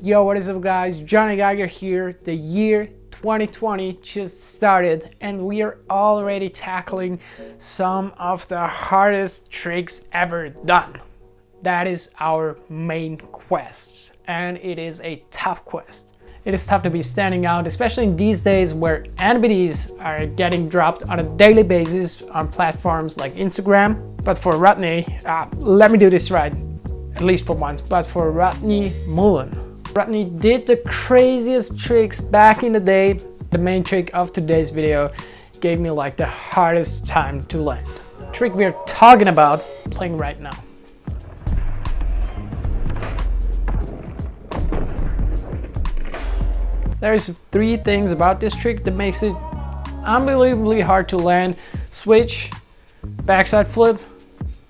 Yo, what is up guys, Johnny Geiger here. The year 2020 just started and we are already tackling some of the hardest tricks ever done. That is our main quest, and it is a tough quest. It is tough to be standing out, especially in these days where NBDs are getting dropped on a daily basis on platforms like Instagram. But for Rodney, let me do this right, at least for once, but for Rodney Mullen. Rodney did the craziest tricks back in the day. The main trick of today's video gave me like the hardest time to land. The trick we're talking about playing right now. There's three things about this trick that makes it unbelievably hard to land: switch, backside flip,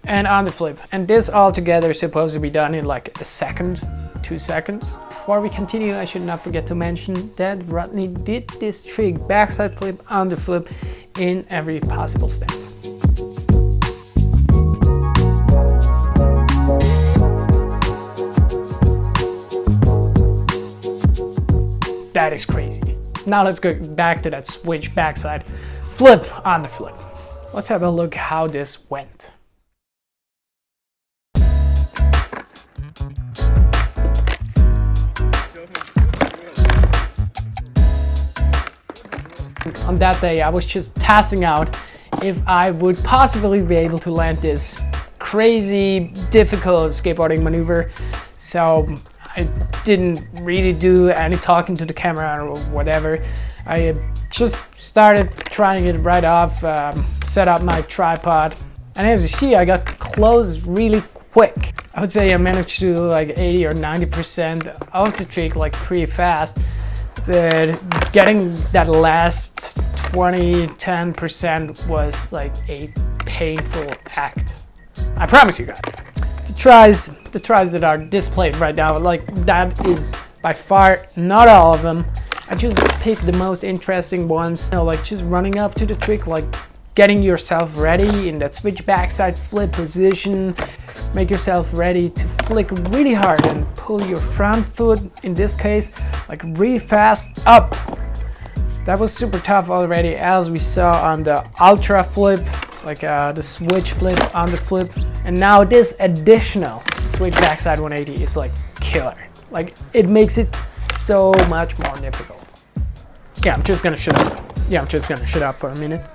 and underflip. And this all together is supposed to be done in like a second, 2 seconds. Before we continue, I should not forget to mention that Rodney did this trick, backside flip, underflip, in every possible stance. That is crazy. Now let's go back to that switch, backside flip, underflip. Let's have a look how this went. On that day, I was just testing out if I would possibly be able to land this crazy, difficult skateboarding maneuver. So I didn't really do any talking to the camera or whatever. I just started trying it right off, set up my tripod. And as you see, I got close really quick. I would say I managed to do like 80 or 90% of the trick like pretty fast. But getting that last 10% was like a painful act. I promise you guys. The tries that are displayed right now, like that is by far not all of them. I just picked the most interesting ones. You know, like just running up to the trick, like getting yourself ready in that switch backside flip position. Make yourself ready to flick really hard and pull your front foot, in this case, like really fast up. That was super tough already, as we saw on the ultra flip, like the switch flip on the flip. And now this additional switch backside 180 is like killer. Like it makes it so much more difficult. Yeah, I'm just gonna shut up. Yeah, I'm just gonna shut up for a minute.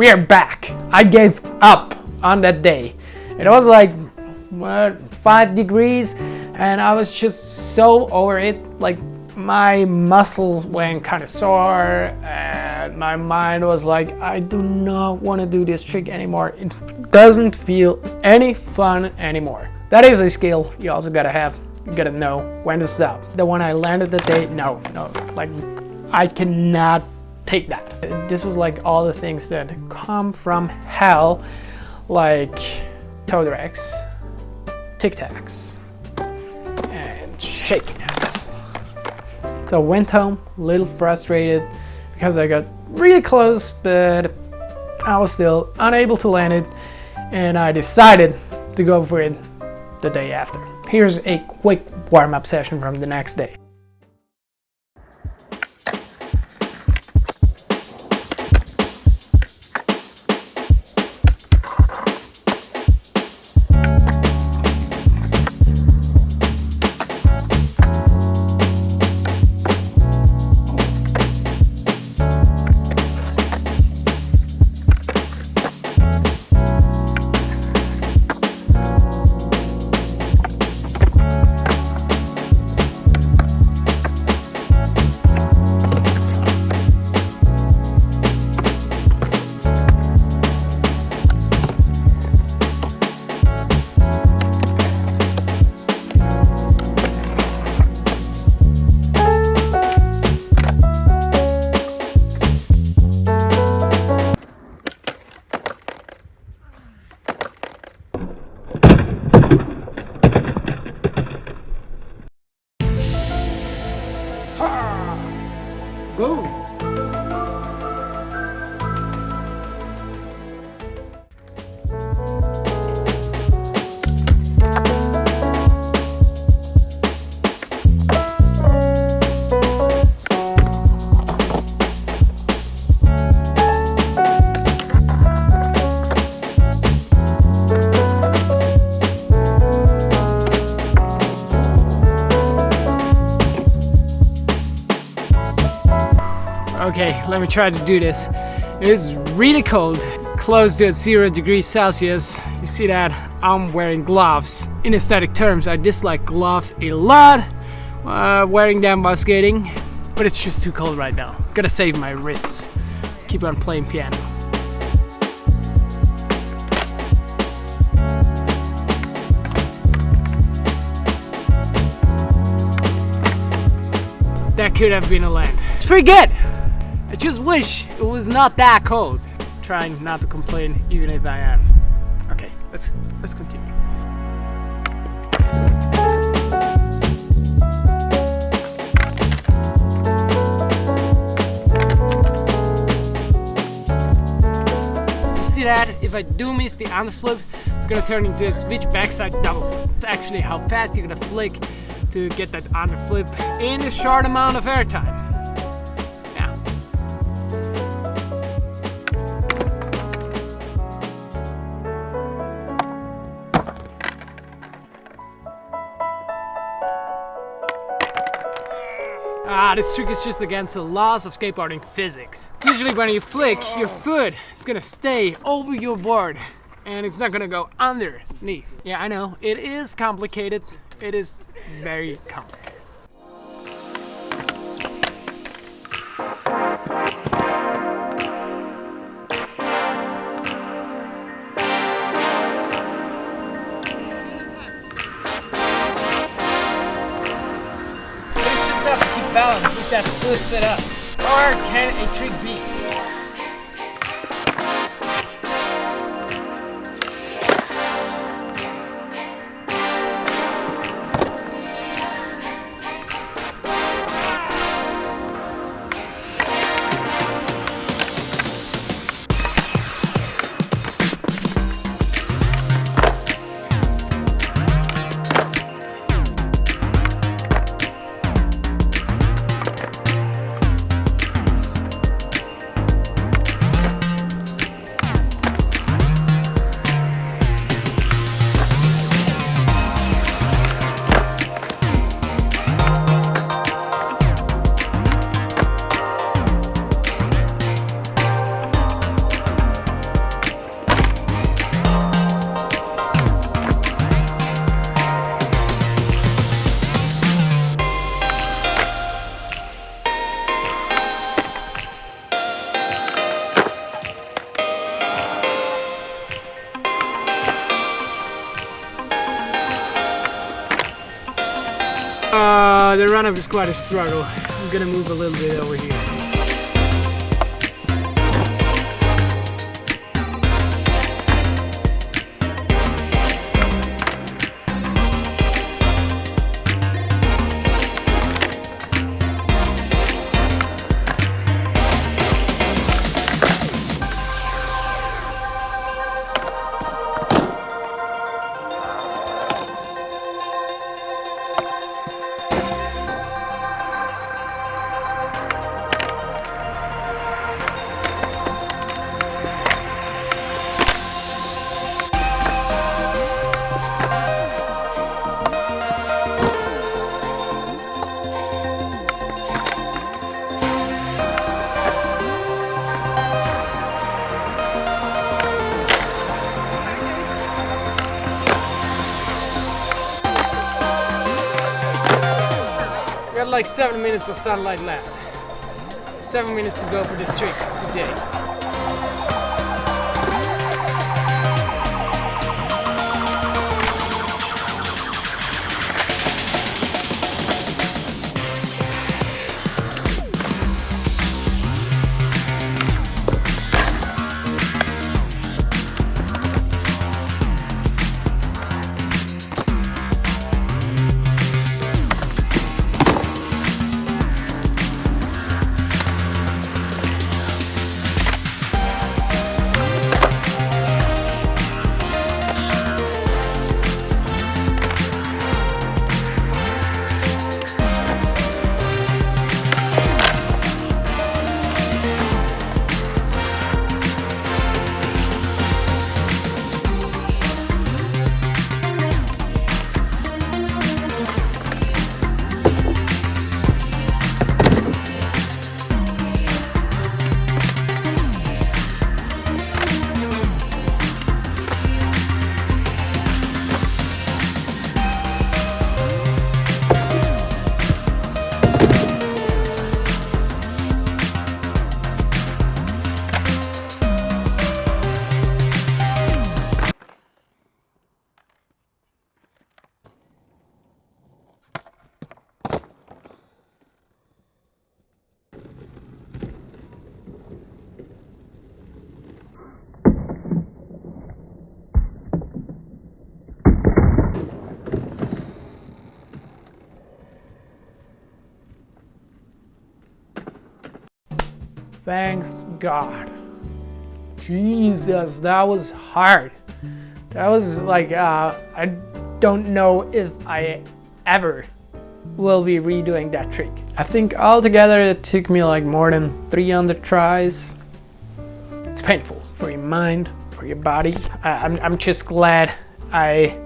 we are back. I gave up on that day. It was like, what, 5 degrees, and I was just so over it. Like, my muscles went kind of sore, and my mind was like, I do not want to do this trick anymore. It doesn't feel any fun anymore. That is a skill you also gotta have. You gotta know when to stop. The one I landed that day, no, like, I cannot take that. This was like all the things that come from hell, like toe drags, tic tacs, and shakiness. So I went home a little frustrated because I got really close, but I was still unable to land it, and I decided to go for it the day after. Here's a quick warm-up session from the next day. Boom! Okay, let me try to do this. It is really cold, close to 0 degrees Celsius. You see that? I'm wearing gloves. In aesthetic terms, I dislike gloves a lot, wearing them while skating, but it's just too cold right now. Gotta save my wrists. Keep on playing piano. That could have been a land. It's pretty good! I just wish it was not that cold. Trying not to complain even if I am. Okay, let's continue. You see that? If I do miss the underflip, it's gonna turn into a switch backside double flip. It's actually how fast you're gonna flick to get that underflip in a short amount of airtime. This trick is just against the laws of skateboarding physics. Usually when you flick, your foot is gonna stay over your board and it's not gonna go underneath. Yeah, I know, it is complicated. It is very complicated. Balance with that foot set up. Or can a trick be? The run-up is quite a struggle. I'm gonna move a little bit over here. Got like 7 minutes of sunlight left. 7 minutes to go for this trick today. Thanks God. Jesus, that was hard. That was like, I don't know if I ever will be redoing that trick. I think altogether it took me like more than 300 tries. It's painful for your mind, for your body. I'm just glad I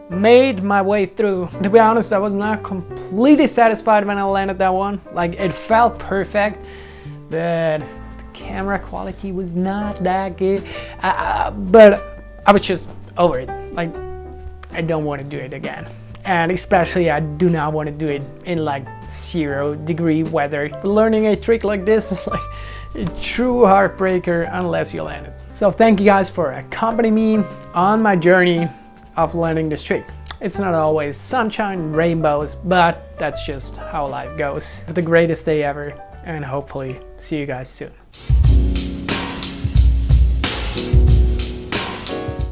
made my way through. To be honest, I was not completely satisfied when I landed that one. Like, it felt perfect, but the camera quality was not that good. But I was just over it. Like, I don't want to do it again. And especially I do not want to do it in like 0-degree weather. Learning a trick like this is like a true heartbreaker unless you land it. So thank you guys for accompanying me on my journey of learning this trick. It's not always sunshine and rainbows, but that's just how life goes. Have the greatest day ever, and hopefully see you guys soon.